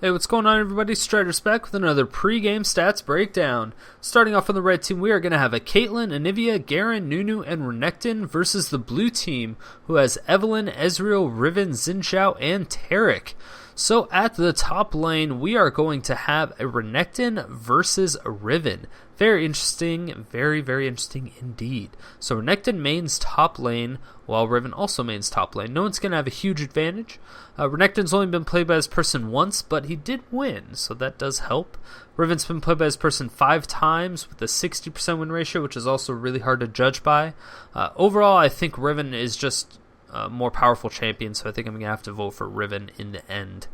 Hey, what's going on, everybody? Strider's back with another pre-game stats breakdown. Starting off on the red team, we are going to have a Caitlyn, Anivia, Garen, Nunu, and Renekton versus the blue team, who has Evelyn, Ezreal, Riven, Xin Zhao, and Taric. So at the top lane, we are going to have a Renekton versus a Riven. Very interesting, very interesting indeed. So Renekton mains top lane, while Riven also mains top lane. No one's going to have a huge advantage. Renekton's only been played by this person once, but he did win, so that does help. Riven's been played by this person 5 times with a 60% win ratio, which is also really hard to judge by. Overall, I think Riven is just a more powerful champion, so I think I'm going to have to vote for Riven in the end.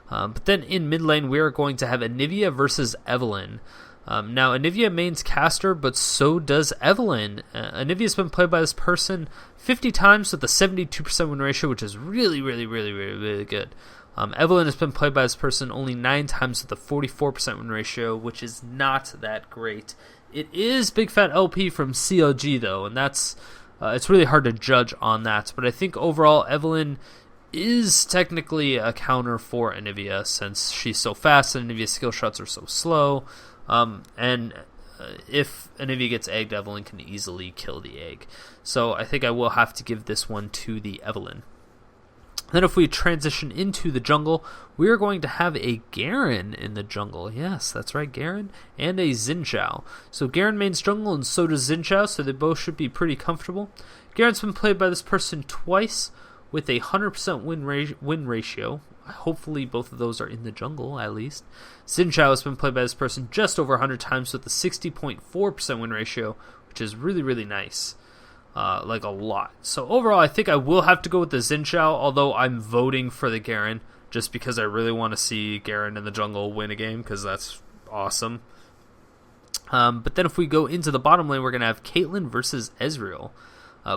But then in mid lane, we are going to have Anivia versus Evelyn. Now, Anivia mains caster, but so does Evelyn. Anivia's been played by this person 50 times with a 72% win ratio, which is really good. Evelyn has been played by this person only 9 times with a 44% win ratio, which is not that great. It is bigfatlp from CLG, though, and that's it's really hard to judge on that. But I think overall, Evelyn is technically a counter for Anivia, since she's so fast and Anivia's skill shots are so slow. If Anivia gets egged, Evelyn can easily kill the egg. So I think I will have to give this one to the Evelyn. Then if we transition into the jungle, we are going to have a Garen in the jungle. Yes, that's right, Garen, and a Xin Zhao. So Garen mains jungle, and so does Xin Zhao, so they both should be pretty comfortable. Garen's been played by this person twice with a 100% win ratio. Hopefully both of those are in the jungle, at least. Xin Zhao has been played by this person just over 100 times with a 60.4% win ratio, which is really nice. Like a lot. So overall, I think I will have to go with the Xin Zhao, although I'm voting for the Garen, just because I really want to see Garen in the jungle win a game, because that's awesome. But then if we go into the bottom lane, we're going to have Caitlyn versus Ezreal.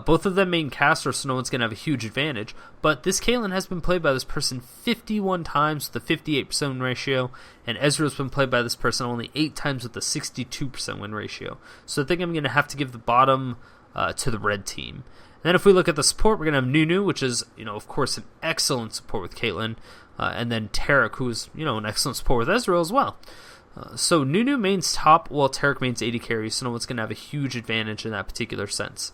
Both of them main casters, so no one's going to have a huge advantage. But this Caitlyn has been played by this person 51 times with a 58% win ratio, and Ezreal's been played by this person only 8 times with a 62% win ratio. So I think I'm going to have to give the bottom to the red team. And then if we look at the support, we're going to have Nunu, which is, of course, an excellent support with Caitlyn, and then Taric, who's, an excellent support with Ezreal as well. So Nunu mains top, while Taric mains AD carry, so no one's going to have a huge advantage in that particular sense.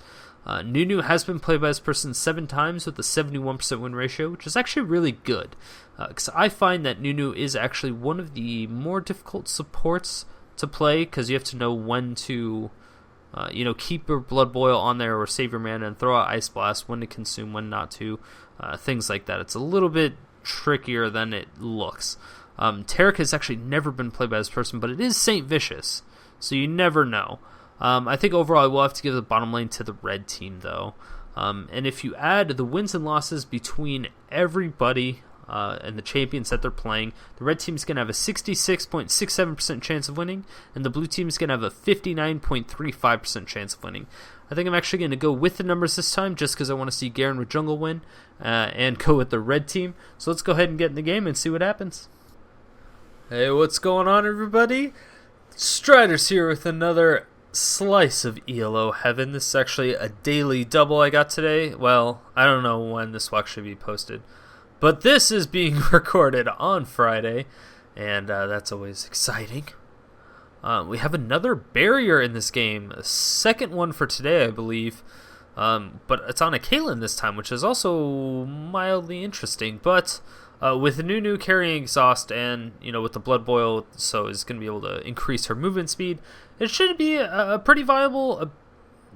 Nunu has been played by this person 7 times with a 71% win ratio, which is actually really good. Because I find that Nunu is actually one of the more difficult supports to play, because you have to know when to, keep your Blood Boil on there or save your mana and throw out Ice Blast, when to consume, when not to, things like that. It's a little bit trickier than it looks. Taric has actually never been played by this person, but it is Stvicious, so you never know. I think overall I will have to give the bottom lane to the red team, though. And if you add the wins and losses between everybody and the champions that they're playing, the red team's going to have a 66.67% chance of winning, and the blue team's going to have a 59.35% chance of winning. I think I'm actually going to go with the numbers this time, just because I want to see Garen with jungle win, and go with the red team. So let's go ahead and get in the game and see what happens. Hey, what's going on, everybody? Strider's here with another slice of ELO Heaven. This is actually a daily double I got today. Well, I don't know when this will actually be posted, but this is being recorded on Friday, and that's always exciting. We have another barrier in this game, a second one for today, I believe, but it's on a Caitlyn this time, which is also mildly interesting. But with Nunu carrying exhaust and, with the Blood Boil, so is going to be able to increase her movement speed, it should be a pretty viable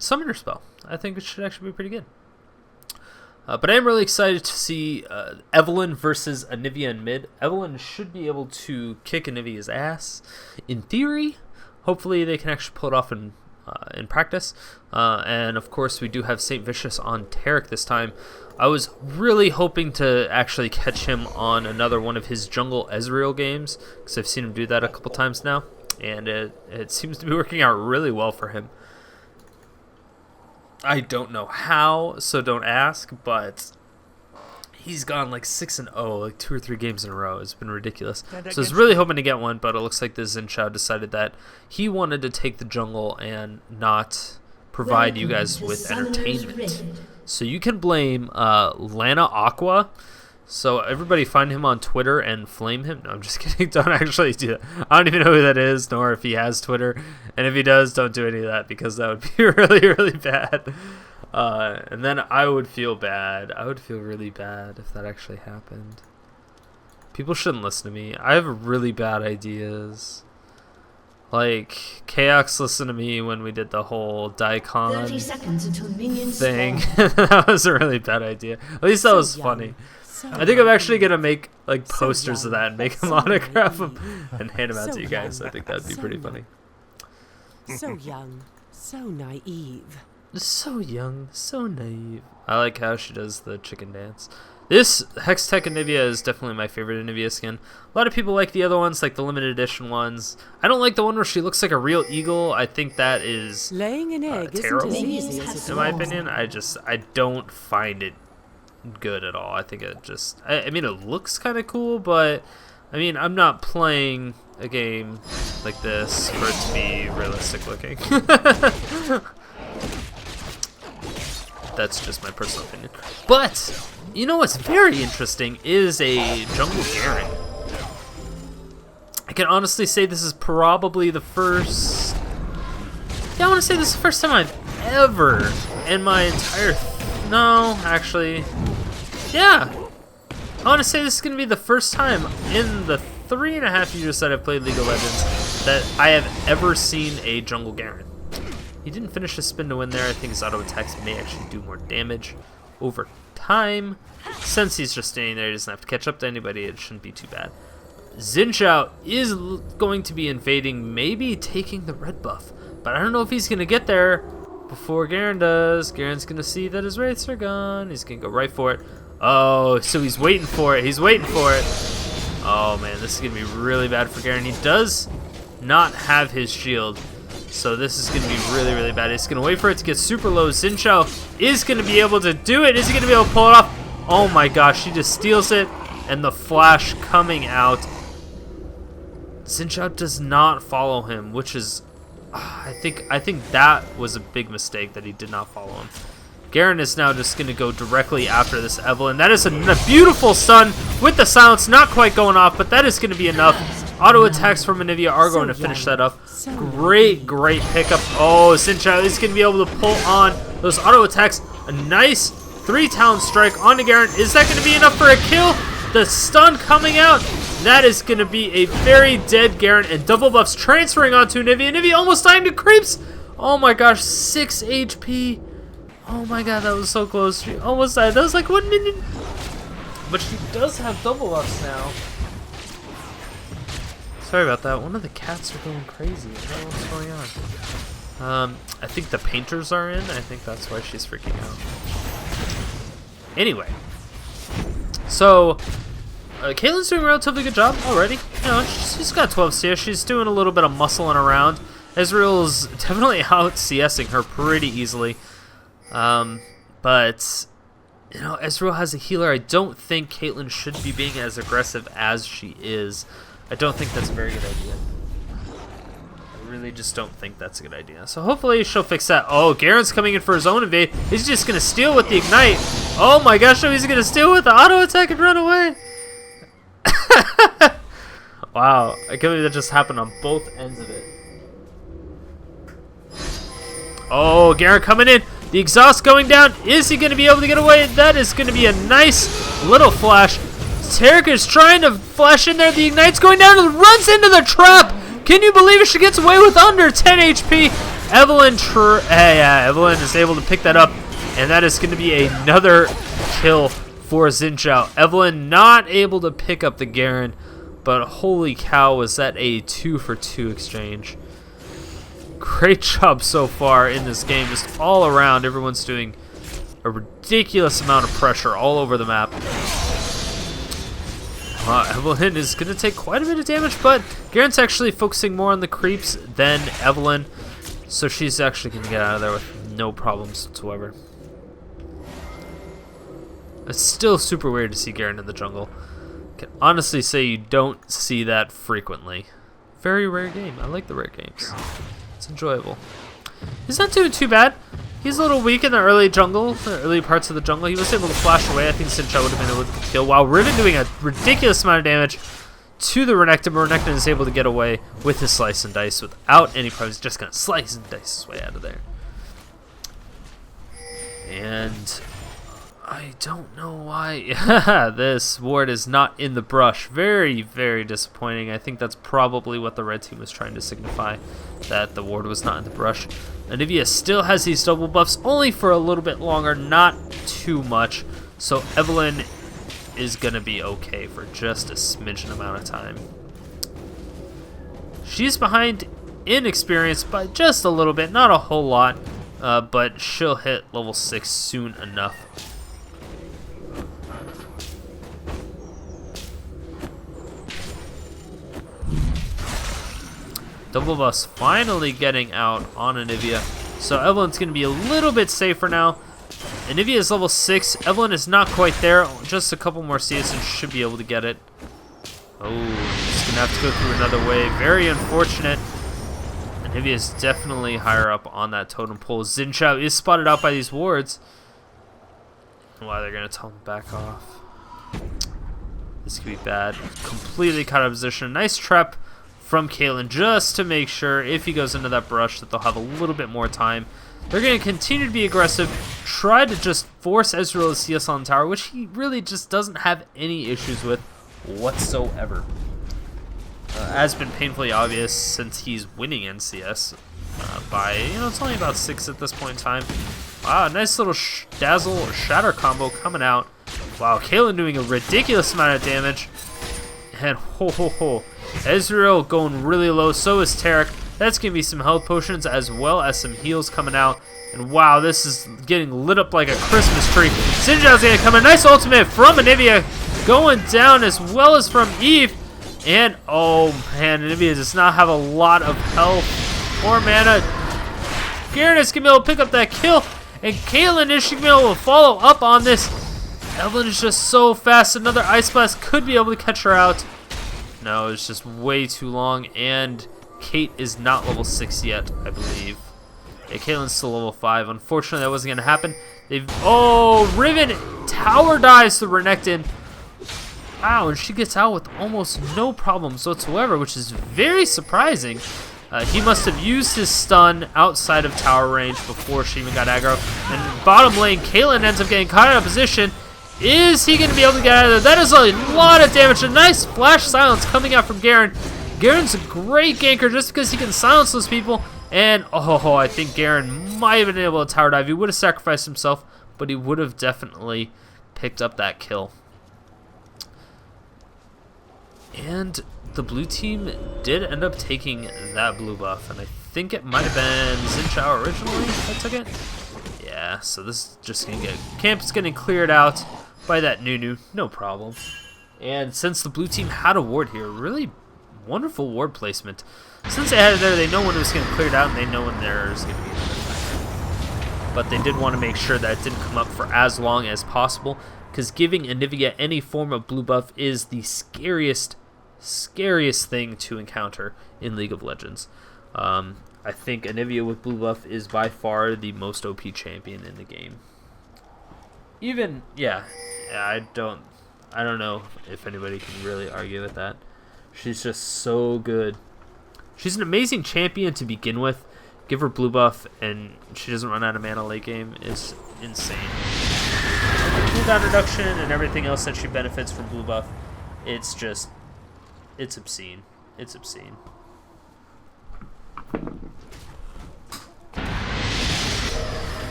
summoner spell. I think it should actually be pretty good. But I am really excited to see Evelyn versus Anivia in mid. Evelyn should be able to kick Anivia's ass, in theory. Hopefully they can actually pull it off in practice. And of course we do have Stvicious on Taric this time. I was really hoping to actually catch him on another one of his jungle Ezreal games, because I've seen him do that a couple times now, and it seems to be working out really well for him. I don't know how, so don't ask, but he's gone like 6-0, like 2 or 3 games in a row. It's been ridiculous. So I was really hoping to get one, but it looks like the Xin Zhao decided that he wanted to take the jungle and not provide you guys with entertainment. So you can blame LanaAqua. So everybody find him on Twitter and flame him. No, I'm just kidding. Don't actually do that. I don't even know who that is, nor if he has Twitter. And if he does, don't do any of that because that would be really, really bad. And then I would feel bad. I would feel really bad if that actually happened. People shouldn't listen to me. I have really bad ideas. Like, Chaos listened to me when we did the whole Daikon 30 seconds until minions thing. spawn. That was a really bad idea. At least that was funny. I think I'm actually going to make like posters of that and make them autograph them and hand them out to you guys. I think that would be pretty funny. So young, so naive. So young, so naive. I like how she does the chicken dance. This Hextech Anivia is definitely my favorite Anivia skin. A lot of people like the other ones, like the limited edition ones. I don't like the one where she looks like a real eagle. I think that is Laying an egg terrible, isn't as easy as it in my looks. opinion. I don't find it good at all. I think it just, I mean, it looks kind of cool, but I mean, I'm not playing a game like this for it to be realistic looking. That's just my personal opinion. But you know what's very interesting is a jungle Garen. I can honestly say this is probably the first. Yeah, I want to say this is the first time I've ever in my entire. No, actually, yeah. I want to say this is going to be the first time in the 3.5 years that I've played League of Legends that I have ever seen a jungle Garen. He didn't finish his spin to win there. I think his auto attacks may actually do more damage over time. Since he's just standing there, he doesn't have to catch up to anybody. It shouldn't be too bad. Xin Zhao is going to be invading, maybe taking the red buff. But I don't know if he's going to get there before Garen does. Garen's going to see that his wraiths are gone. He's going to go right for it. Oh, so he's waiting for it. He's waiting for it. Oh, man, this is going to be really bad for Garen. He does not have his shield. So this is going to be really, really bad. He's going to wait for it to get super low. Xin Zhao is going to be able to do it. Is he going to be able to pull it off? Oh my gosh, he just steals it. And the flash coming out. Xin Zhao does not follow him, which is... I think that was a big mistake that he did not follow him. Garen is now just going to go directly after this Evelyn. That is a beautiful stun with the silence. Not quite going off, but that is going to be enough. Auto attacks from Anivia are going to finish that up. Great pickup. Oh, Xin Zhao is going to be able to pull on those auto attacks. A nice 3-talent strike onto Garen. Is that going to be enough for a kill? The stun coming out. That is going to be a very dead Garen, and double buffs transferring onto Anivia. Anivia almost dying to creeps. Oh my gosh, 6 HP. Oh my god, that was so close. She almost died. That was like 1 minute. But she does have double buffs now. Sorry about that. One of the cats are going crazy. I don't know what's going on. I think the painters are in. I think that's why she's freaking out. Anyway. So, Caitlyn's doing a relatively good job already. You know, she's got 12 CS. She's doing a little bit of muscling around. Ezreal's definitely out CSing her pretty easily. But, you know, Ezreal has a healer. I don't think Caitlyn should be being as aggressive as she is. I don't think that's a very good idea. I really just don't think that's a good idea. So hopefully she'll fix that. Oh, Garen's coming in for his own invade. He's just going to steal with the ignite. Oh my gosh, no, he's going to steal with the auto attack and run away. Wow, I can't believe that just happened on both ends of it. Oh, Garen coming in. The exhaust going down. Is he going to be able to get away? That is going to be a nice little flash. Taric is trying to flash in there. The ignite's going down and runs into the trap. Can you believe it? She gets away with under 10 HP. Evelyn is able to pick that up, and that is going to be another kill for Xin Zhao. Evelyn not able to pick up the Garen, but holy cow, was that a 2-for-2 exchange. Great job so far in this game, just all around. Everyone's doing a ridiculous amount of pressure all over the map. Evelyn is going to take quite a bit of damage, but Garen's actually focusing more on the creeps than Evelyn, so she's actually going to get out of there with no problems whatsoever. It's still super weird to see Garen in the jungle. I can honestly say you don't see that frequently. Very rare game. I like the rare games. It's enjoyable. He's not doing too bad. He's a little weak in the early jungle, the early parts of the jungle. He was able to flash away. I think Xin Zhao would have been able to kill. While Riven doing a ridiculous amount of damage to the Renekton, but Renekton is able to get away with his slice and dice without any problems. He's just going to slice and dice his way out of there. And I don't know why this ward is not in the brush. Very, very disappointing. I think that's probably what the red team was trying to signify, that the ward was not in the brush. Anivia still has these double buffs, only for a little bit longer, not too much. So Evelyn is going to be okay for just a smidgen amount of time. She's behind in experience by just a little bit, not a whole lot, but she'll hit level 6 soon enough. Double buffs finally getting out on Anivia. So Evelyn's going to be a little bit safer now. Anivia is level 6. Evelyn is not quite there. Just a couple more CS and should be able to get it. Oh, just going to have to go through another wave. Very unfortunate. Anivia is definitely higher up on that totem pole. Xin Zhao is spotted out by these wards. Wow, they're going to tell him back off. This could be bad. Completely caught out of position. Nice trap from Caitlyn just to make sure if he goes into that brush that they'll have a little bit more time. They're going to continue to be aggressive, try to just force Ezreal to CS on the tower, which he really just doesn't have any issues with whatsoever. Has been painfully obvious since he's winning NCS by, it's only about 6 at this point in time. Wow, nice little dazzle or shatter combo coming out. Wow, Caitlyn doing a ridiculous amount of damage. And Ezreal going really low, so is Taric. That's going to be some health potions as well as some heals coming out. And wow, this is getting lit up like a Christmas tree. Xin Zhao's going to come in. Nice ultimate from Anivia going down as well as from Eve. And oh man, Anivia does not have a lot of health or mana. Garen is going to be able to pick up that kill. And Caitlyn is going to be able to follow up on this. Evelyn is just so fast. Another Ice Blast could be able to catch her out. No, it's just way too long, and Kate is not level 6 yet, I believe. Yeah, Caitlyn's still level 5. Unfortunately, that wasn't going to happen. Riven tower dives the Renekton. Wow, and she gets out with almost no problems whatsoever, which is very surprising. He must have used his stun outside of tower range before she even got aggro. And bottom lane, Caitlyn ends up getting caught out of position. Is he going to be able to get out of there? That is a lot of damage. A nice flash silence coming out from Garen. Garen's a great ganker just because he can silence those people. And, I think Garen might have been able to tower dive. He would have sacrificed himself, but he would have definitely picked up that kill. And the blue team did end up taking that blue buff. And I think it might have been Xin Zhao originally that took it. Yeah, so this is just going to get... Camp's getting cleared out by that Nunu, no problem. And since the blue team had a ward here, really wonderful ward placement. Since they had it there, they know when it was getting cleared out, and they know when there's going to be another time. But they did want to make sure that it didn't come up for as long as possible, because giving Anivia any form of blue buff is the scariest thing to encounter in League of Legends. I think Anivia with blue buff is by far the most OP champion in the game. I don't know if anybody can really argue with that. She's just so good. She's an amazing champion to begin with. Give her blue buff and she doesn't run out of mana late game is insane. Cooldown reduction and everything else that she benefits from blue buff, it's obscene. It's obscene.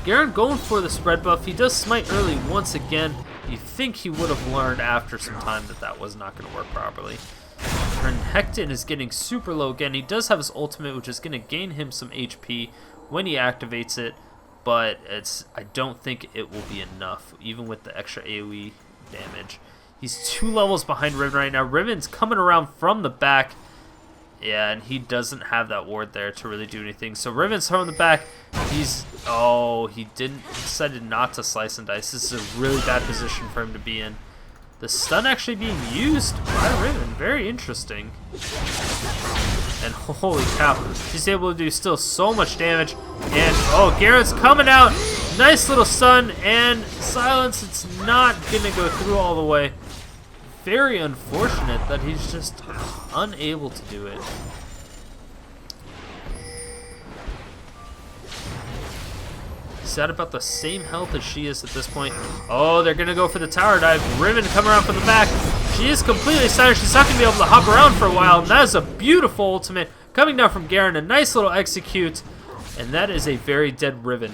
Garen going for the spread buff. He does smite early once again. You think he would have learned after some time that was not going to work properly. And Hextech is getting super low again. He does have his ultimate, which is going to gain him some HP when he activates it, but I don't think it will be enough, even with the extra AoE damage. He's 2 levels behind Riven right now. Riven's coming around from the back. Yeah, and he doesn't have that ward there to really do anything. So Riven's throwing the back. He decided not to slice and dice. This is a really bad position for him to be in. The stun actually being used by Riven. Very interesting. And holy cow, she's able to do still so much damage. And oh, Garen's coming out. Nice little stun and silence. It's not gonna go through all the way. Very unfortunate that he's just unable to do it. He's at about the same health as she is at this point. Oh, they're gonna go for the tower dive. Riven coming around from the back. She is completely silent. She's not gonna be able to hop around for a while. And that is a beautiful ultimate coming down from Garen. A nice little execute. And that is a very dead Riven.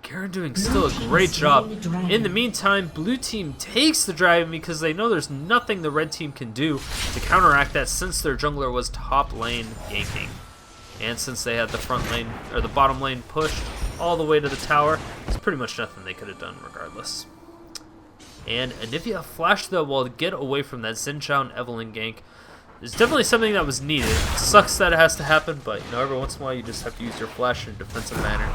Garen doing still a great job. In the meantime, blue team takes the dragon because they know there's nothing the red team can do to counteract that since their jungler was top lane ganking. And since they had the front lane, or the bottom lane pushed all the way to the tower, there's pretty much nothing they could have done regardless. And Anivia flashed the wall to get away from that Xin Zhao and Evelyn gank. It's definitely something that was needed. It sucks that it has to happen, but you know, every once in a while you just have to use your flash in a defensive manner.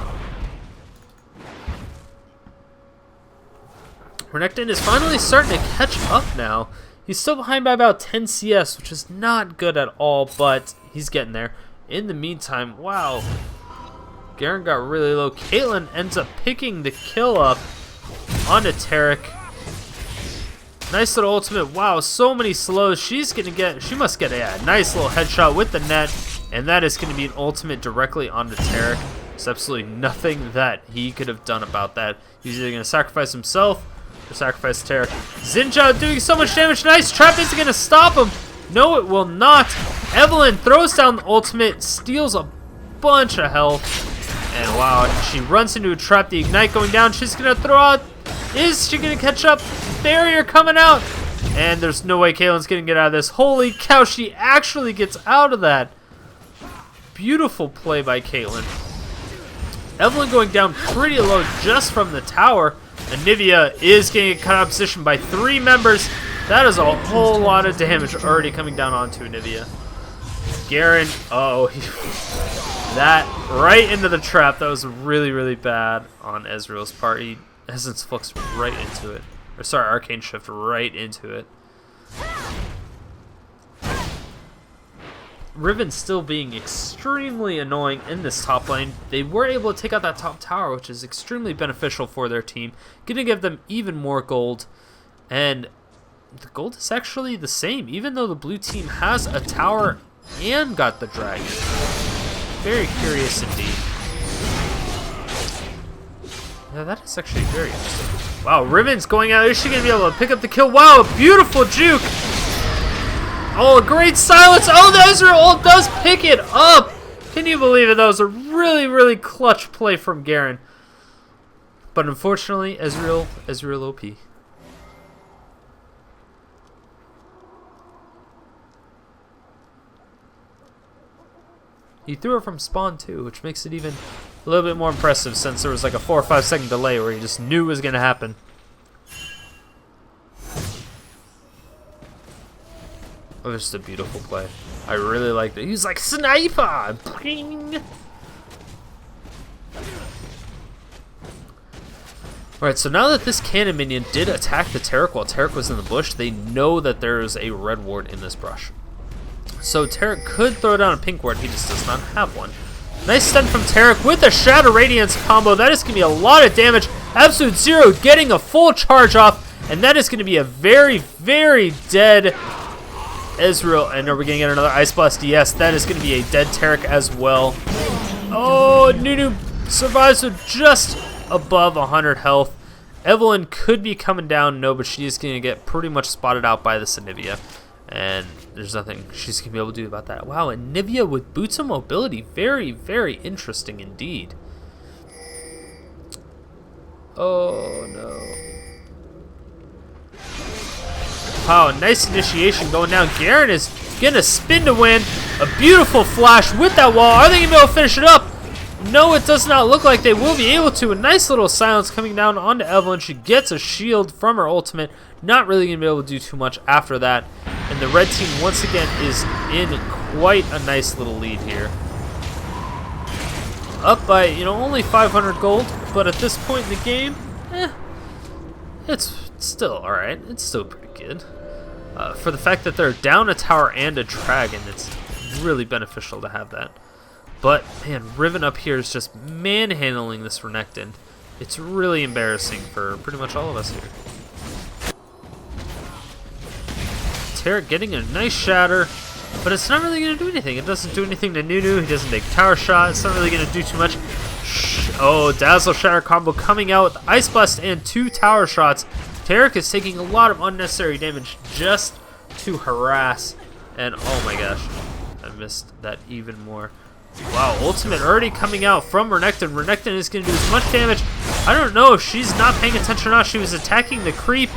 Renekton is finally starting to catch up now. He's still behind by about 10 CS, which is not good at all, but he's getting there. In the meantime, wow, Garen got really low. Caitlyn ends up picking the kill up onto Taric. Nice little ultimate. Wow, so many slows. She must get a nice little headshot with the net, and that is going to be an ultimate directly onto Taric. There's absolutely nothing that he could have done about that. He's either going to sacrifice himself or sacrifice Taric. Xin Zhao doing so much damage. Nice trap isn't going to stop him. No, it will not. Evelyn throws down the ultimate, steals a bunch of health, and wow, she runs into a trap. The ignite going down. She's going to throw out. Is she going to catch up? Barrier coming out. And there's no way Caitlyn's going to get out of this. Holy cow, she actually gets out of that. Beautiful play by Caitlyn. Evelyn going down pretty low just from the tower. Anivia is getting cut out of position by 3 members. That is a whole lot of damage already coming down onto Anivia. Garen, that right into the trap. That was really, really bad on Ezreal's part. He Essence Flux right into it. Or sorry, Arcane Shift right into it. Riven still being extremely annoying in this top lane. They were able to take out that top tower, which is extremely beneficial for their team. Gonna give them even more gold. And the gold is actually the same, even though the blue team has a tower and got the dragon. Very curious indeed. Yeah, that is actually very interesting. Wow, Riven's going out. Is she going to be able to pick up the kill? Wow, a beautiful juke. Oh, a great silence. Oh, the Ezreal ult does pick it up. Can you believe it? That was a really, really clutch play from Garen. But unfortunately, Ezreal OP. He threw it from spawn too, which makes it even a little bit more impressive since there was like a 4 or 5 second delay where he just knew it was going to happen. Oh, just a beautiful play. I really liked it. He was like, sniper! Bing! Alright, so now that this cannon minion did attack the Taric while Taric was in the bush, they know that there is a red ward in this brush. So Taric could throw down a pink ward, he just does not have one. Nice stun from Taric with a Shadow Radiance combo. That is going to be a lot of damage. Absolute Zero getting a full charge off, and that is going to be a very, very dead Ezreal. And are we going to get another Ice Blast? Yes, that is going to be a dead Taric as well. Oh, Nunu survives with just above 100 health. Evelyn could be coming down, no, but she is going to get pretty much spotted out by this Anivia. And there's nothing she's going to be able to do about that. Wow, Anivia with Boots of Mobility. Very, very interesting indeed. Oh, no. Wow, nice initiation going down. Garen is going to spin to win. A beautiful flash with that wall. Are they going to be able to finish it up? No, it does not look like they will be able to. A nice little silence coming down onto Evelyn. She gets a shield from her ultimate. Not really going to be able to do too much after that. And the red team, once again, is in quite a nice little lead here. Up by, only 500 gold. But at this point in the game, it's still alright. It's still pretty good. For the fact that they're down a tower and a dragon, it's really beneficial to have that. But, man, Riven up here is just manhandling this Renekton. It's really embarrassing for pretty much all of us here. Taric getting a nice shatter, but it's not really going to do anything. It doesn't do anything to Nunu. He doesn't take tower shot. It's not really going to do too much. Oh, Dazzle Shatter combo coming out with Ice Blast and 2 tower shots. Taric is taking a lot of unnecessary damage just to harass. And oh my gosh, I missed that even more. Wow, ultimate already coming out from Renekton. Renekton is going to do as much damage. I don't know if she's not paying attention or not. She was attacking the creep,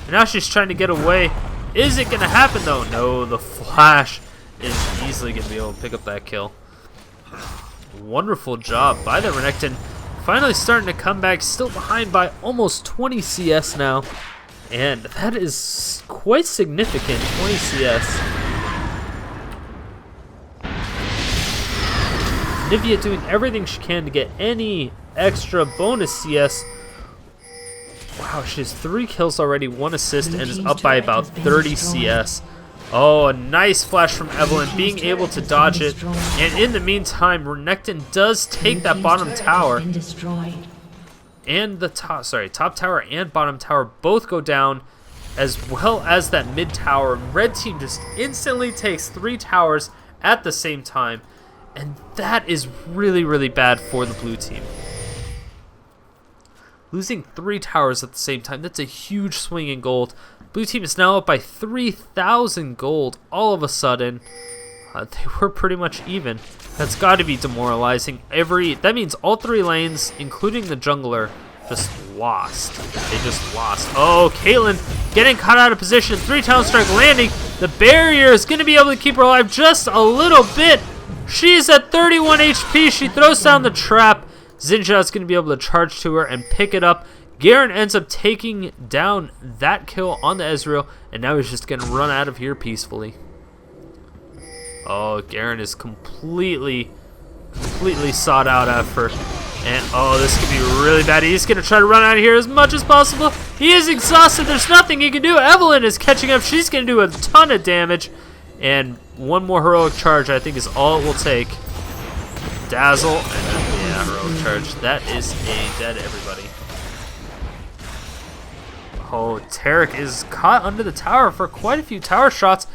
and now she's trying to get away. Is it going to happen, though? No, the flash is easily going to be able to pick up that kill. Wonderful job by the Renekton. Finally starting to come back, still behind by almost 20 CS now. And that is quite significant, 20 CS. Anivia doing everything she can to get any extra bonus CS. Wow, she has 3 kills already, 1 assist, and is up by about 30 CS. Oh, a nice flash from Evelyn, being able to dodge it. And in the meantime, Renekton does take that bottom tower. And the top tower and bottom tower both go down, as well as that mid tower. Red team just instantly takes 3 towers at the same time. And that is really, really bad for the blue team. Losing 3 towers at the same time, that's a huge swing in gold. Blue team is now up by 3,000 gold all of a sudden. They were pretty much even. That's got to be demoralizing. That means all 3 lanes, including the jungler, just lost. They just lost. Oh, Caitlyn getting caught out of position. 3 talent strike landing. The barrier is going to be able to keep her alive just a little bit. She's at 31 HP. She throws down the trap. Xin Zhao is going to be able to charge to her and pick it up. Garen ends up taking down that kill on the Ezreal, and now he's just going to run out of here peacefully. Oh, Garen is completely sought out effort. And oh, this could be really bad. He's going to try to run out of here as much as possible. He is exhausted. There's nothing he can do. Evelyn is catching up. She's going to do a ton of damage. And one more heroic charge, I think, is all it will take. Dazzle. And yeah, heroic charge. That is a dead everybody. Oh, Taric is caught under the tower for quite a few tower shots.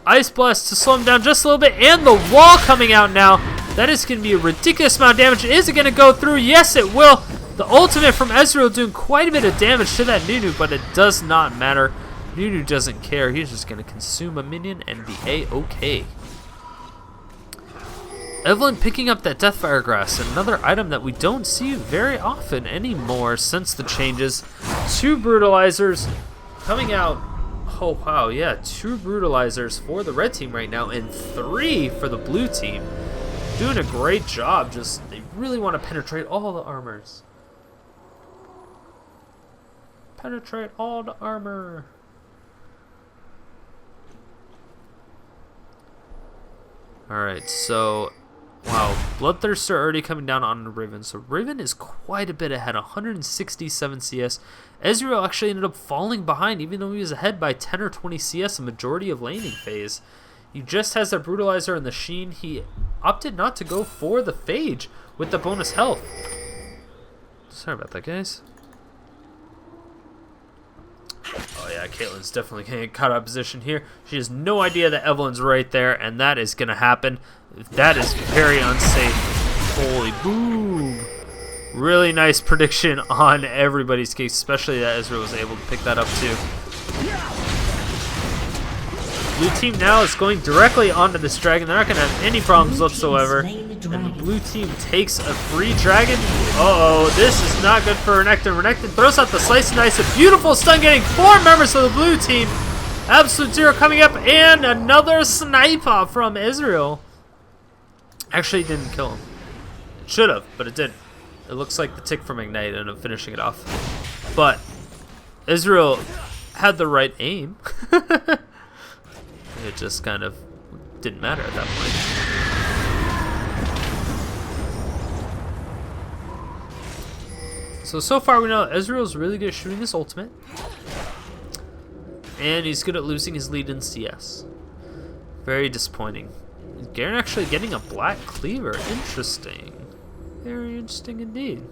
Ice Blast to slow him down just a little bit, and the wall coming out now. That is going to be a ridiculous amount of damage. Is it going to go through? Yes, it will. The ultimate from Ezreal doing quite a bit of damage to that Nunu, but it does not matter. Nunu doesn't care. He's just going to consume a minion and be A-okay. Evelyn picking up that Deathfire Grass, another item that we don't see very often anymore since the changes. 2 Brutalizers coming out. Oh, wow, yeah, 2 Brutalizers for the red team right now, and 3 for the blue team. Doing a great job. Just, they really want to penetrate all the armors. Penetrate all the armor. Alright, so, wow, Bloodthirster already coming down on Riven. So Riven is quite a bit ahead, 167 CS. Ezreal actually ended up falling behind, even though he was ahead by 10 or 20 CS a majority of laning phase. He just has that Brutalizer and the Sheen. He opted not to go for the Phage with the bonus health. Sorry about that, guys. Oh yeah, Caitlyn's definitely going to get caught out of position here. She has no idea that Evelyn's right there, and that is going to happen. That is very unsafe. Holy boom. Really nice prediction on everybody's case, especially that Ezreal was able to pick that up too. Blue team now is going directly onto this dragon. They're not going to have any problems whatsoever. And the blue team takes a free dragon. Uh-oh, this is not good for Renekton. Renekton throws out the slice and dice. A beautiful stun getting 4 members of the blue team. Absolute Zero coming up, and another sniper from Ezreal. Actually, didn't kill him. It should have, but it didn't. It looks like the tick from Ignite ended up finishing it off. But Ezreal had the right aim. It just kind of didn't matter at that point. So far we know Ezreal's really good at shooting his ultimate. And he's good at losing his lead in CS. Very disappointing. Garen actually getting a black cleaver. Interesting. Very interesting indeed.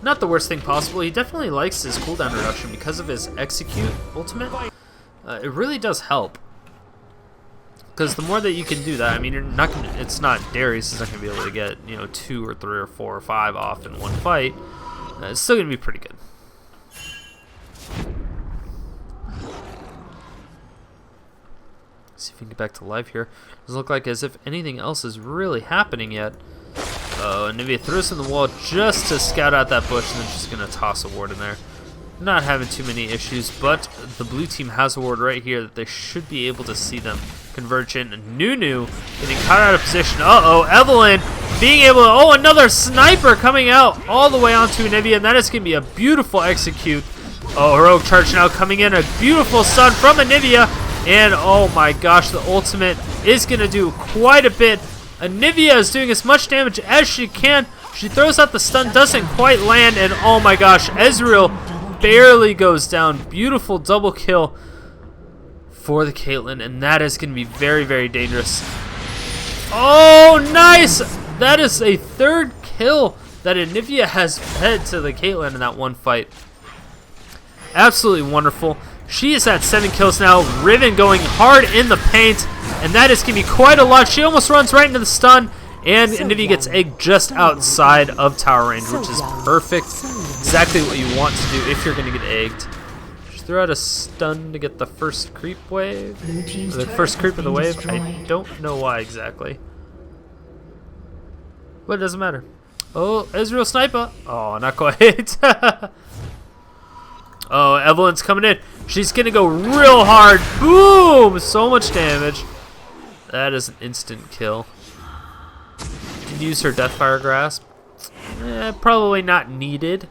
Not the worst thing possible. He definitely likes his cooldown reduction because of his execute ultimate. It really does help. Because the more that you can do that, I mean, you're not gonna, it's not Darius is not going to be able to get, you know, 2 or 3 or 4 or 5 off in one fight. It's still going to be pretty good. See if we can get back to life here. Doesn't look like as if anything else is really happening yet. Oh, Anivia throws in the wall just to scout out that bush, and then she's going to toss a ward in there. Not having too many issues, but the blue team has a ward right here that they should be able to see them converge in. Nunu getting caught out of position. Uh-oh, Evelyn being able to... Oh, another sniper coming out all the way onto Anivia, and that is going to be a beautiful execute. Oh, heroic charge now coming in. A beautiful stun from Anivia, and oh my gosh, the ultimate is going to do quite a bit. Anivia is doing as much damage as she can. She throws out the stun, doesn't quite land, and oh my gosh, Ezreal barely goes down. Beautiful double kill for the Caitlyn, and that is going to be very, very dangerous. Oh, nice! That is a third kill that Anivia has fed to the Caitlyn in that one fight. Absolutely wonderful. She is at 7 kills now. Riven going hard in the paint, and that is going to be quite a lot. She almost runs right into the stun, and Anivia gets egged just outside of tower range, which is perfect. Exactly what you want to do if you're going to get egged. Just throw out a stun to get the first creep wave. The first creep of the wave. I don't know why exactly. But it doesn't matter. Oh, Ezreal sniper. Oh, not quite. Oh, Evelyn's coming in. She's going to go real hard. Boom! So much damage. That is an instant kill. Can use her Deathfire Grasp. Probably not needed,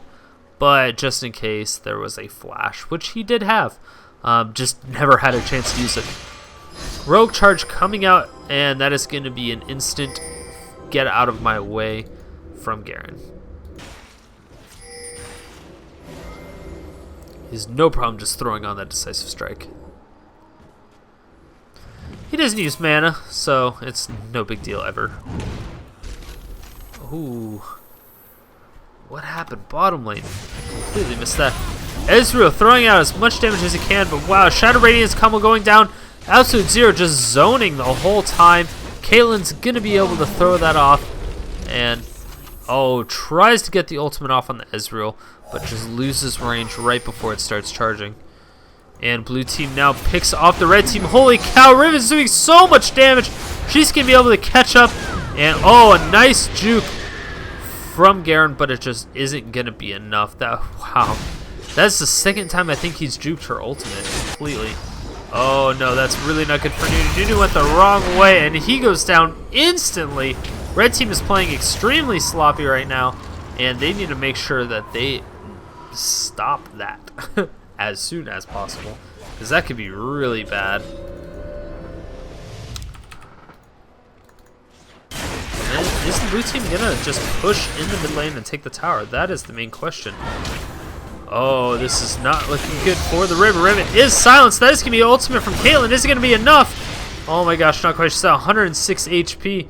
but just in case there was a flash, which he did have. Just never had a chance to use it. Rogue Charge coming out, and that is going to be an instant get out of my way from Garen. He's no problem just throwing on that Decisive Strike. He doesn't use mana, so it's no big deal ever. Ooh. What happened? Bottom lane. Completely missed that. Ezreal throwing out as much damage as he can, but wow, Shadow Radiance combo going down. Absolute Zero just zoning the whole time. Caitlyn's gonna be able to throw that off. And, oh, tries to get the ultimate off on the Ezreal, but just loses range right before it starts charging. And blue team now picks off the red team. Holy cow, Riven's doing so much damage. She's going to be able to catch up. And, oh, a nice juke from Garen, but it just isn't going to be enough. Wow. That's the second time I think he's juked her ultimate completely. Oh, no, that's really not good for Nunu. Nunu went the wrong way, and he goes down instantly. Red team is playing extremely sloppy right now, and they need to make sure that they stop that as soon as possible, because that could be really bad. And is the blue team gonna just push in the mid lane and take the tower? That is the main question. Oh, this is not looking good for the Riven. Riven is silenced. That is gonna be ultimate from Caitlyn. Is it gonna be enough? Oh my gosh, not quite. She's at 106 HP.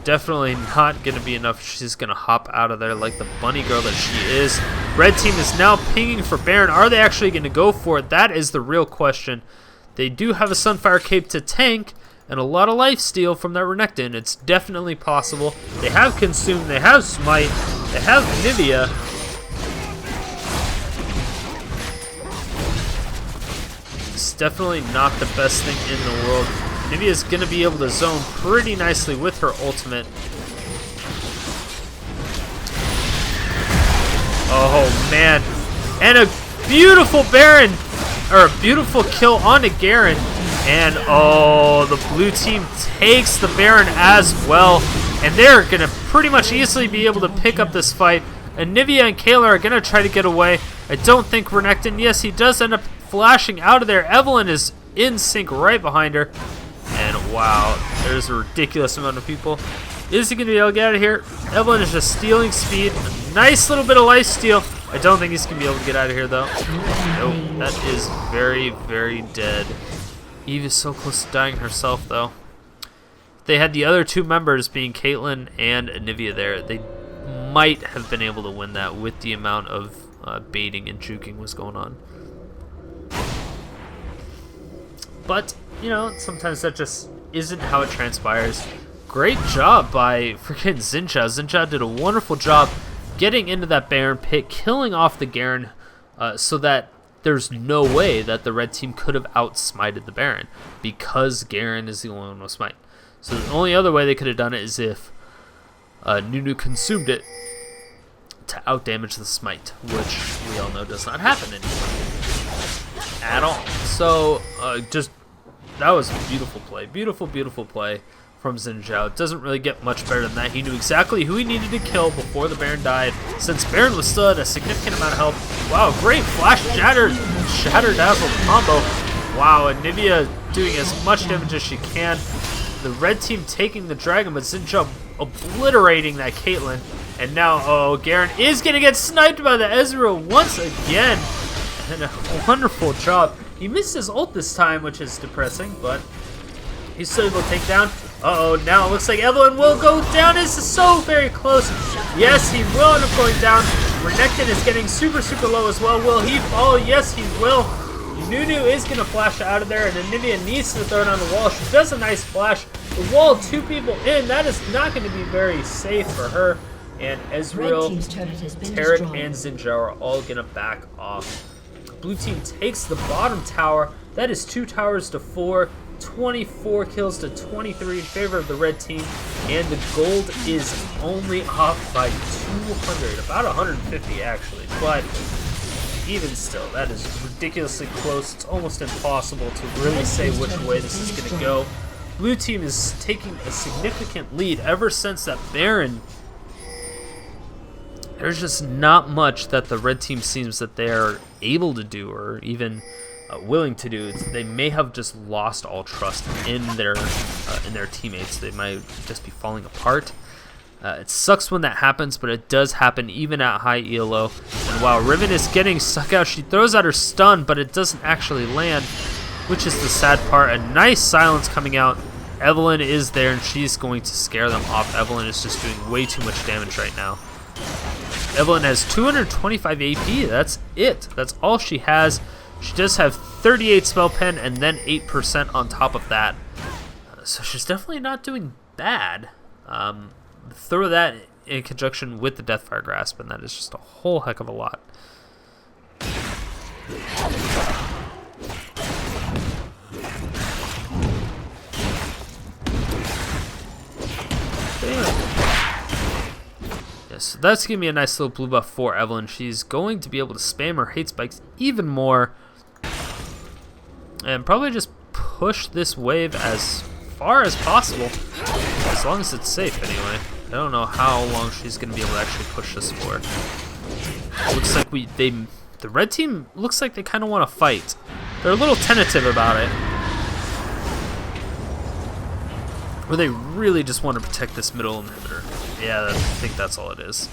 Definitely not going to be enough. She's going to hop out of there like the bunny girl that she is. Red team is now pinging for Baron. Are they actually going to go for it? That is the real question. They do have a Sunfire Cape to tank and a lot of lifesteal from that Renekton. It's definitely possible. They have Consume. They have Smite. They have Anivia. It's definitely not the best thing in the world. Anivia is going to be able to zone pretty nicely with her ultimate. Oh, man. And a beautiful Baron, or a beautiful kill onto Garen. And, oh, the blue team takes the Baron as well. And they're going to pretty much easily be able to pick up this fight. Anivia and Kayla are going to try to get away. I don't think Renekton, yes, he does end up flashing out of there. Evelyn is in sync right behind her. And wow, there's a ridiculous amount of people. Is he going to be able to get out of here? Evelyn is just stealing speed. Nice little bit of lifesteal. I don't think he's going to be able to get out of here, though. Nope, that is very, very dead. Eve is so close to dying herself, though. They had the other two members being Caitlyn and Anivia there. They might have been able to win that with the amount of baiting and juking was going on. But, you know, sometimes that just isn't how it transpires. Great job by freaking Xin Zhao. Xin Zhao did a wonderful job getting into that Baron pit, killing off the Garen, so that there's no way that the red team could have outsmited the Baron, because Garen is the only one with smite. So the only other way they could have done it is if Nunu consumed it to outdamage the smite, which we all know does not happen anymore at all. So that was a beautiful play. Beautiful, beautiful play from Xin Zhao. It doesn't really get much better than that. He knew exactly who he needed to kill before the Baron died, since Baron was still at a significant amount of health. Wow, great flash shatter dazzle combo. Wow, Anivia doing as much damage as she can. The red team taking the dragon, but Xin Zhao obliterating that Caitlyn. And now, oh, Garen is going to get sniped by the Ezreal once again. And a wonderful job. He missed his ult this time, which is depressing, but he's still able to take down. Uh-oh, now it looks like Evelyn will go down. This is so very close. Yes, he will end up going down. Renekton is getting super, super low as well. Will he fall? Yes, he will. Nunu is going to flash out of there, and Anivia needs to throw it on the wall. She does a nice flash. The wall, two people in. That is not going to be very safe for her. And Ezreal, Taric, and Xin Zhao are all going to back off. Blue team takes the bottom tower. That is 2 towers to 4. 24 kills to 23 in favor of the red team, and the gold is only off by 200, about 150 actually, but even still, that is ridiculously close. It's almost impossible to really say which way this is going to go. Blue team is taking a significant lead ever since that Baron. There's just not much that the red team seems that they're able to do, or even willing to do. They may have just lost all trust in their teammates. They might just be falling apart. It sucks when that happens, but it does happen even at high ELO. And while Riven is getting sucked out, she throws out her stun, but it doesn't actually land, which is the sad part. A nice silence coming out. Evelyn is there, and she's going to scare them off. Evelyn is just doing way too much damage right now. Evelyn has 225 AP. That's it. That's all she has. She does have 38 spell pen and then 8% on top of that. So she's definitely not doing bad. Throw that in conjunction with the Deathfire Grasp, and that is just a whole heck of a lot. So that's giving me a nice little blue buff for Evelyn. She's going to be able to spam her hate spikes even more, and probably just push this wave as far as possible, as long as it's safe anyway. I don't know how long she's going to be able to actually push this for. It looks like the red team looks like they kind of want to fight. They're a little tentative about it, or they really just want to protect this middle inhibitor. Yeah, I think that's all it is.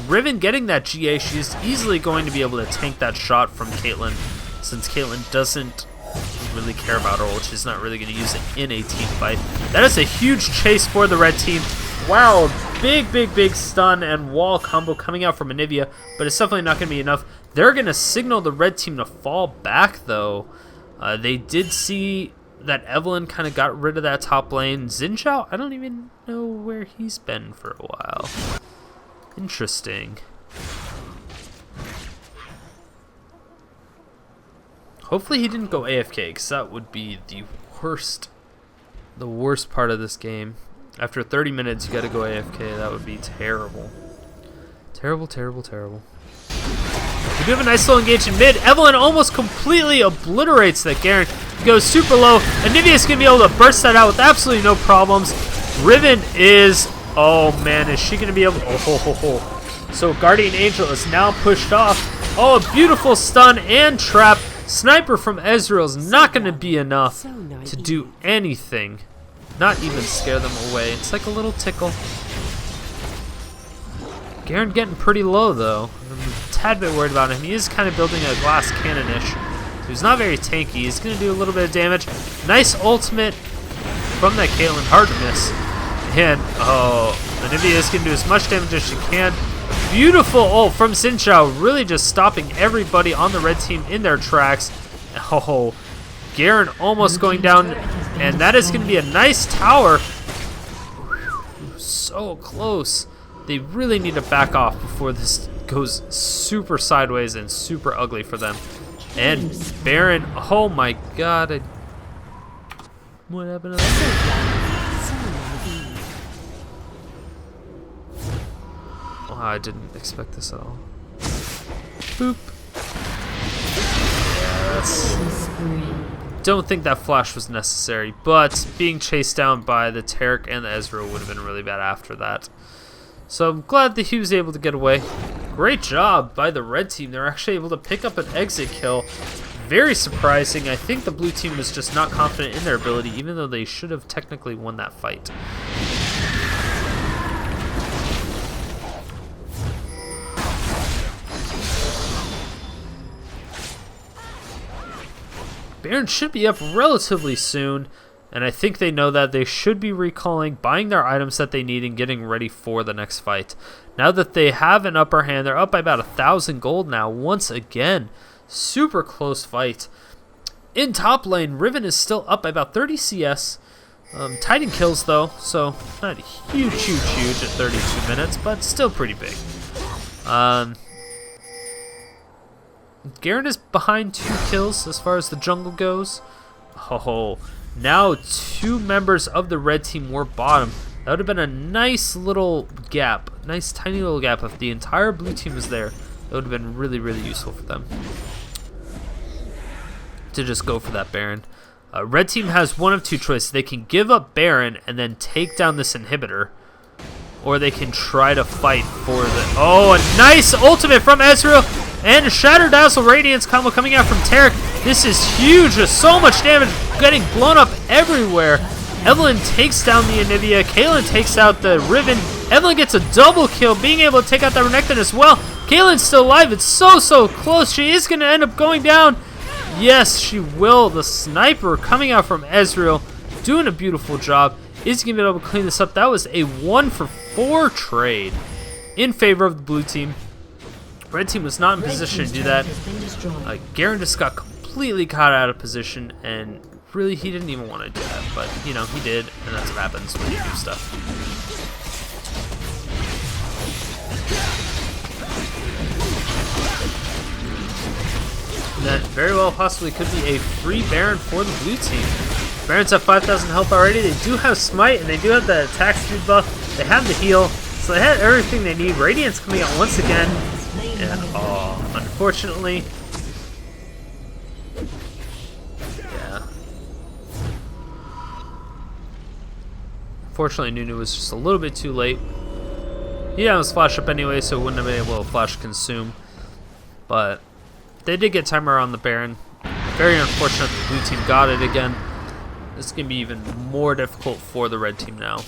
Riven getting that GA, she's easily going to be able to tank that shot from Caitlyn, since Caitlyn doesn't really care about her ult. She's not really going to use it in a team fight. That is a huge chase for the red team. Wow, big stun and wall combo coming out from Anivia, but it's definitely not going to be enough. They're going to signal the red team to fall back, though. They did see that Evelyn kind of got rid of that top lane. Xin Zhao, I don't even know where he's been for a while. Interesting. Hopefully he didn't go AFK, because that would be the worst part of this game. After 30 minutes, you got to go AFK. That would be terrible. Terrible. We do have a nice little engage in mid. Evelyn almost completely obliterates that Garen. Goes super low. Anivia's going to be able to burst that out with absolutely no problems. Riven is... Oh, man. Is she going to be able... Oh. So Guardian Angel is now pushed off. Oh, a beautiful stun and trap. Sniper from Ezreal is not going to be enough to do anything. Not even scare them away. It's like a little tickle. Garen getting pretty low though. I'm a tad bit worried about him. He is kind of building a glass cannon-ish. So he's not very tanky. He's going to do a little bit of damage. Nice ultimate from that Caitlyn. Hard to miss. And, oh, Anivia is going to do as much damage as she can. Beautiful ult from Xin Zhao, really just stopping everybody on the red team in their tracks. Oh, Garen almost going down, and that is going to be a nice tower. So close. They really need to back off before this goes super sideways and super ugly for them. And Baron, oh my god. What happened to that? Oh, I didn't expect this at all. Boop. Yeah, don't think that flash was necessary, but being chased down by the Taric and the Ezreal would have been really bad after that. So I'm glad that he was able to get away. Great job by the red team. They're actually able to pick up an exit kill. Very surprising. I think the blue team was just not confident in their ability, even though they should have technically won that fight. Baron should be up relatively soon, and I think they know that. They should be recalling, buying their items that they need, and getting ready for the next fight. Now that they have an upper hand, they're up by about 1,000 gold now, once again. Super close fight. In top lane, Riven is still up by about 30 CS. Titan kills, though, so not huge at 32 minutes, but still pretty big. Garen is behind 2 kills as far as the jungle goes. Oh, now 2 members of the red team were bottom. That would have been a nice little gap, nice tiny little gap if the entire blue team was there. That would have been really, really useful for them to just go for that Baron. Red team has one of 2 choices. They can give up Baron and then take down this inhibitor, or they can try to fight for the... Oh, a nice ultimate from Ezreal, and a Shatter Dazzle Radiance combo coming out from Taric. This is huge. There's so much damage getting blown up everywhere. Evelyn takes down the Anivia. Caitlyn takes out the Riven. Evelyn gets a double kill, being able to take out that Renekton as well. Caitlyn's still alive. It's so close. She is going to end up going down. Yes, she will. The sniper coming out from Ezreal, doing a beautiful job. Is going to be able to clean this up. That was a 1-for-4 trade in favor of the blue team. Red team was not in position to do that. Garen just got completely caught out of position, and really he didn't even want to do that, but you know, he did, and that's what happens when you do stuff. And that very well possibly could be a free Baron for the blue team. Barons have 5,000 health already. They do have Smite, and they do have the attack speed buff. They have the heal, so they had everything they need. Radiance coming out once again. And, oh, unfortunately. Yeah. Unfortunately, Nunu was just a little bit too late. He didn't have his flash up anyway, so it wouldn't have been able to flash consume. But they did get timer on the Baron. Very unfortunate the blue team got it again. This is going to be even more difficult for the red team now.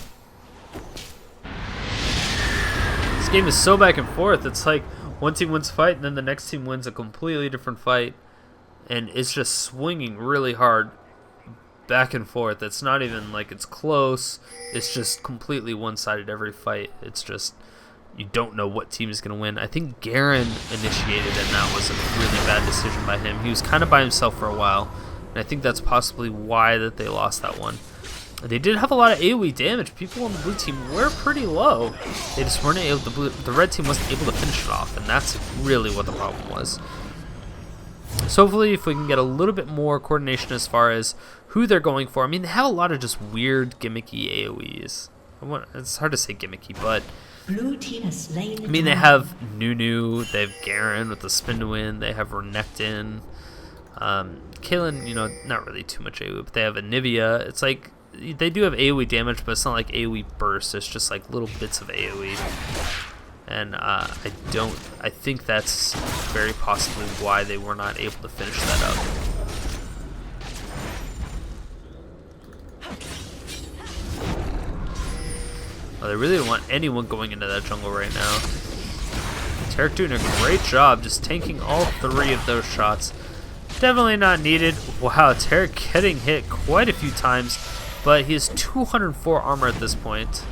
This game is so back and forth. It's like one team wins a fight, and then the next team wins a completely different fight. And it's just swinging really hard back and forth. It's not even like it's close. It's just completely one-sided every fight. It's just, you don't know what team is going to win. I think Garen initiated, and that was a really bad decision by him. He was kind of by himself for a while. And I think that's possibly why that they lost that one. They did have a lot of AoE damage. People on the blue team were pretty low. They just weren't able. The red team wasn't able to finish it off, and that's really what the problem was. So hopefully, if we can get a little bit more coordination as far as who they're going for. I mean, they have a lot of just weird, gimmicky AoEs. It's hard to say gimmicky, but Blue team has slain. I mean, they have Nunu, they have Garen with the spin to win, they have Renekton. Caitlyn, you know, not really too much AoE, but they have Anivia. It's like, they do have AoE damage, but it's not like AoE burst. It's just like little bits of AoE. And I think that's very possibly why they were not able to finish that up. Well, they really don't want anyone going into that jungle right now. Taric doing a great job just tanking all 3 of those shots. Definitely not needed. Wow, Taric getting hit quite a few times, but he has 204 armor at this point.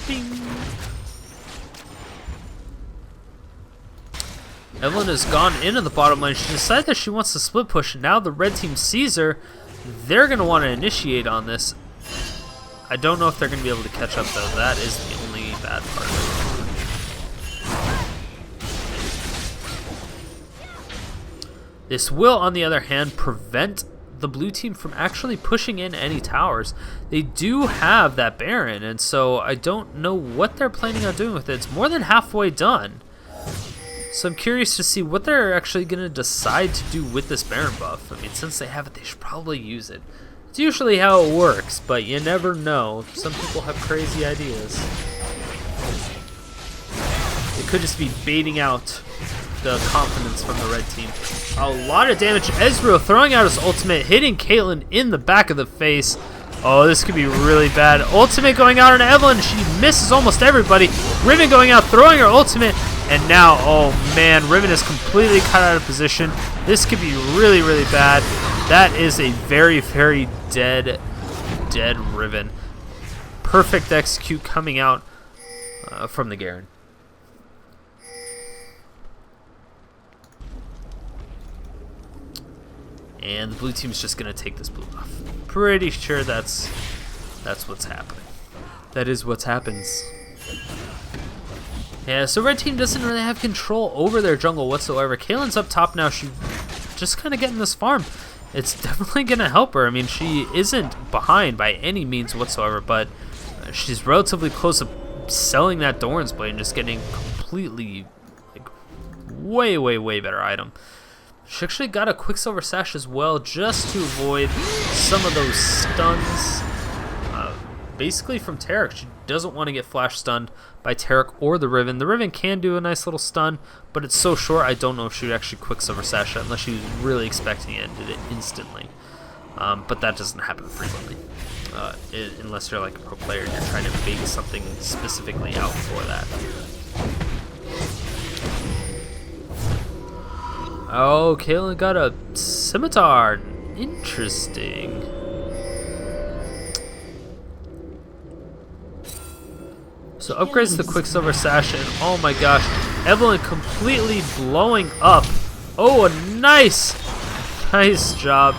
Ding. Evelyn has gone into the bottom lane. She decided that she wants to split push, and now the red team sees her. They're going to want to initiate on this. I don't know if they're going to be able to catch up, though. That is the only bad part of it. This will, on the other hand, prevent the blue team from actually pushing in any towers. They do have that Baron, and so I don't know what they're planning on doing with it. It's more than halfway done. So I'm curious to see what they're actually going to decide to do with this Baron buff. I mean, since they have it, they should probably use it. It's usually how it works, but you never know. Some people have crazy ideas. It could just be baiting out the confidence from the red team. A lot of damage. Ezreal throwing out his ultimate, hitting Caitlyn in the back of the face. Oh, this could be really bad. Ultimate going out on Evelyn. She misses almost everybody. Riven going out, throwing her ultimate. And now, oh man, Riven is completely cut out of position. This could be really, really bad. That is a very, very dead Riven. Perfect execute coming out from the Garen. And the blue team's just going to take this blue buff. Pretty sure that's what's happening. That is what's happens. Yeah, so red team doesn't really have control over their jungle whatsoever. Caitlyn's up top now. She's just kind of getting this farm. It's definitely going to help her. I mean, she isn't behind by any means whatsoever, but she's relatively close to selling that Doran's Blade and just getting completely, like, way, way, way better item. She actually got a Quicksilver Sash as well, just to avoid some of those stuns. Basically from Taric. She doesn't want to get flash stunned by Taric or the Riven. The Riven can do a nice little stun, but it's so short I don't know if she would actually Quicksilver Sash it unless she was really expecting it and did it instantly. But that doesn't happen frequently. Unless you're like a pro player and you're trying to bait something specifically out for that. Oh, Caitlyn got a scimitar. Interesting. So upgrades the Quicksilver Sash, and oh my gosh, Evelyn completely blowing up. Oh, a nice job.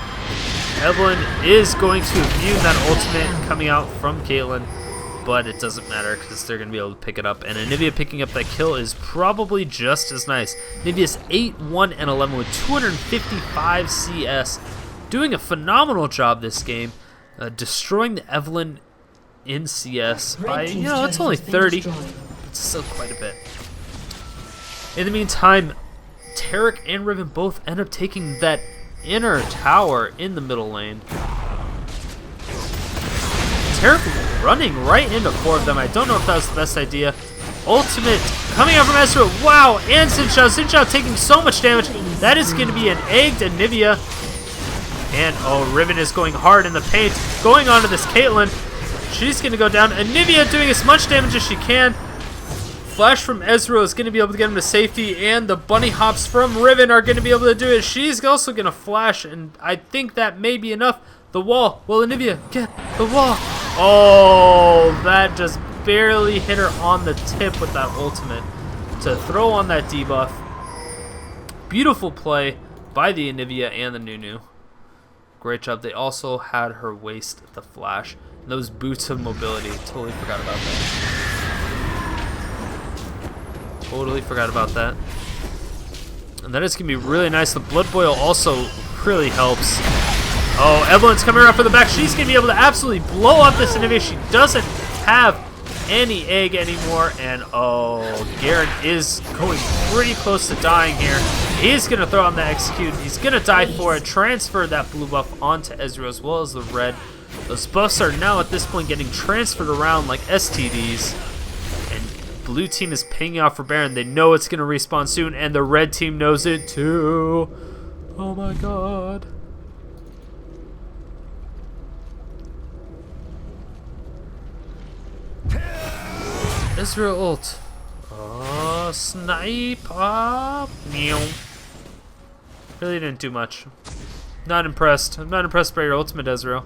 Evelyn is going to immune that ultimate coming out from Caitlyn, but it doesn't matter because they're going to be able to pick it up. And Anivia picking up that kill is probably just as nice. Anivia's 8-1 and 11 with 255 CS, doing a phenomenal job this game, destroying the Evelyn in CS by, you know, it's only 30. It's still quite a bit. In the meantime, Taric and Riven both end up taking that inner tower in the middle lane. Taric running right into 4 of them. I don't know if that was the best idea. Ultimate coming out from Ezreal. Wow, and Xin Zhao. Xin Zhao taking so much damage. That is going to be an egged Anivia. And, oh, Riven is going hard in the paint. Going onto this Caitlyn. She's going to go down. Anivia doing as much damage as she can. Flash from Ezreal is going to be able to get him to safety, and the bunny hops from Riven are going to be able to do it. She's also going to flash, and I think that may be enough. The wall. Will Anivia get the wall? Oh, that just barely hit her on the tip with that ultimate to throw on that debuff. Beautiful play by the Anivia and the Nunu. Great job. They also had her waste the flash. Those boots of mobility. Totally forgot about that. Totally forgot about that. And that is going to be really nice. The Blood Boil also really helps. Oh, Evelyn's coming around for the back. She's going to be able to absolutely blow up this Anivia. She doesn't have any egg anymore. And oh, Garen is going pretty close to dying here. He's going to throw on the execute. He's going to die for it. Transfer that blue buff onto Ezreal as well as the red. Those buffs are now at this point getting transferred around like STDs. And blue team is paying off for Baron. They know it's going to respawn soon, and the red team knows it too. Oh my god. Ezreal ult. Oh, snipe. Meow. Really didn't do much. Not impressed. I'm not impressed by your ultimate, Ezreal.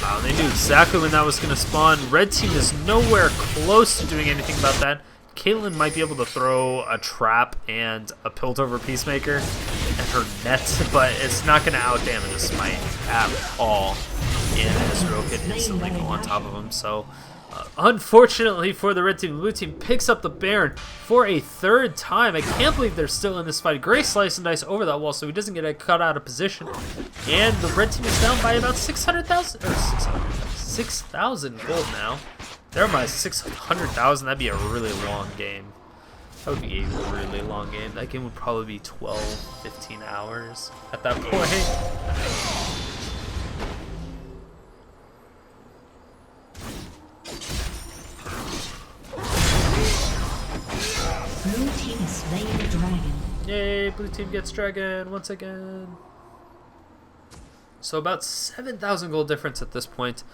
Wow, they knew exactly when that was going to spawn. Red team is nowhere close to doing anything about that. Caitlyn might be able to throw a trap and a Piltover Peacemaker and her net, but it's not going to outdamage a smite at all. And Ezreal can instantly go on top of him. So, unfortunately for the red team, the blue team picks up the Baron for a third time. I can't believe they're still in this fight. Great slice and dice over that wall so he doesn't get cut out of position. And the red team is down by about 6,000 gold now. They're my 600,000. That'd be a really long game. That would be a really long game. That game would probably be 12, 15 hours at that point. Blue team has slain the dragon. Yay, blue team gets dragon once again. So about 7,000 gold difference at this point.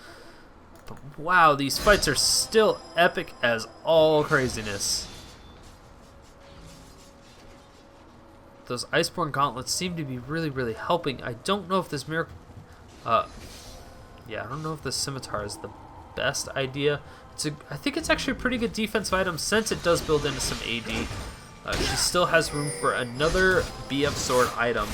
But wow, these fights are still epic as all craziness. Those Iceborne gauntlets seem to be really helping. I don't know if this miracle... I don't know if this scimitar is the best idea. I think it's actually a pretty good defensive item since it does build into some AD. She still has room for another BF sword item.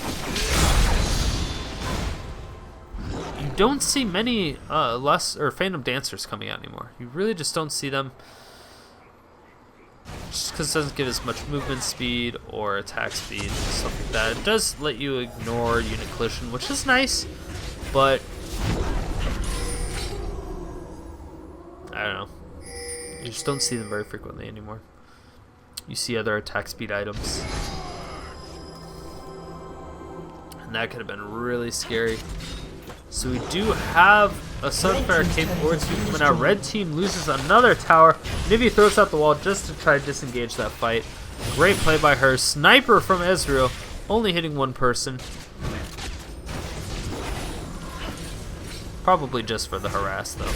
You don't see many Phantom Dancers coming out anymore. You really just don't see them. Just because it doesn't give as much movement speed or attack speed and stuff like that. It does let you ignore unit collision, which is nice, but I don't know. You just don't see them very frequently anymore. You see other attack speed items. And that could have been really scary. So we do have a Sunfire Cape Board Suit coming out. Red team loses another tower. Anivia throws out the wall just to try to disengage that fight. Great play by her. Sniper from Ezreal, only hitting one person. Probably just for the harass though.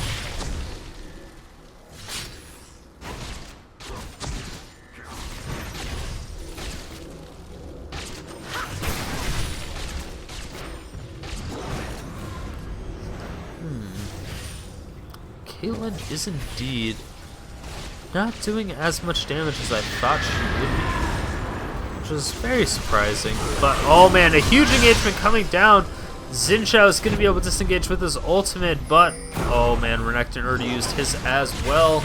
Caitlyn is indeed not doing as much damage as I thought she would be, which was very surprising. But oh man, a huge engagement coming down. Xin Zhao is going to be able to disengage with his ultimate, but oh man, Renekton already used his as well.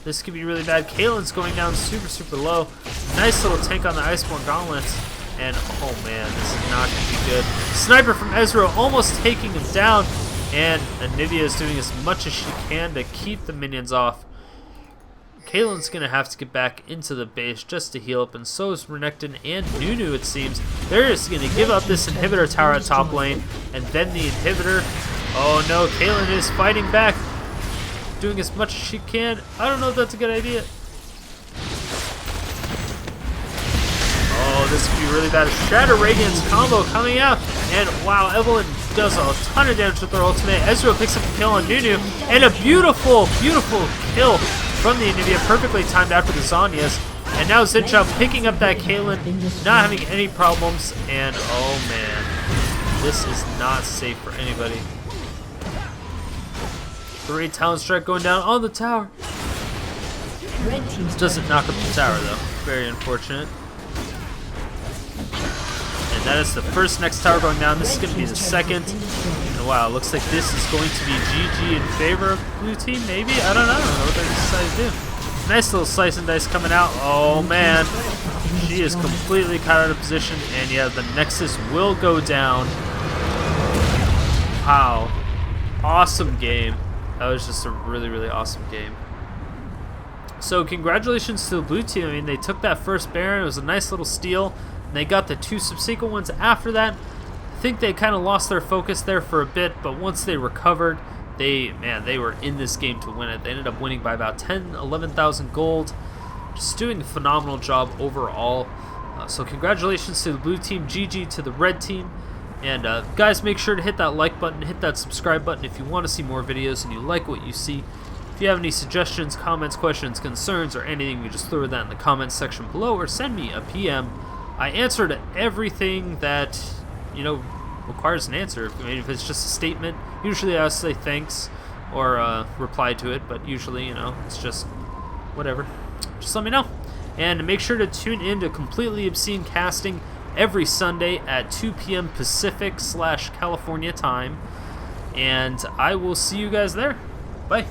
This could be really bad. Caitlyn's going down super low. Nice little tank on the Iceborne Gauntlets. And oh man, this is not going to be good. Sniper from Ezreal almost taking him down. And Anivia is doing as much as she can to keep the minions off. Caitlyn's going to have to get back into the base just to heal up, and so is Renekton and Nunu, it seems. They're just going to give up this inhibitor tower at top lane, and then the inhibitor. Oh no, Caitlyn is fighting back, doing as much as she can. I don't know if that's a good idea. Oh, this could be really bad. Shatter Radiance combo coming out, and wow, Evelyn does a ton of damage with her ultimate. Ezreal picks up a kill on Nunu, and a beautiful kill from the Anivia, perfectly timed after the Zhonya's. And now Xin Zhao picking up that Caitlyn, not having any problems, and oh man, this is not safe for anybody. Great Talon Strike going down on the tower. Doesn't knock up the tower though, very unfortunate. That is the first next tower going down. This is going to be the second. And wow, looks like this is going to be GG in favor of blue team, maybe? I don't know what they decided to do. Nice little slice and dice coming out. Oh man, she is completely caught out of position. And yeah, the Nexus will go down. Wow, awesome game. That was just a really awesome game. So congratulations to the blue team. I mean, they took that first Baron. It was a nice little steal. They got the two subsequent ones after that. I think they kind of lost their focus there for a bit, but once they recovered, they were in this game to win it. They ended up winning by about 11,000 gold. Just doing a phenomenal job overall. So congratulations to the blue team, GG to the red team. And guys, make sure to hit that like button, hit that subscribe button if you want to see more videos and you like what you see. If you have any suggestions, comments, questions, concerns, or anything, you just throw that in the comments section below or send me a PM. I answer to everything that, requires an answer. I mean, if it's just a statement, usually I'll say thanks or reply to it, but usually, it's just whatever. Just let me know. And make sure to tune in to Completely Obscene Casting every Sunday at 2 p.m. Pacific / California time. And I will see you guys there. Bye.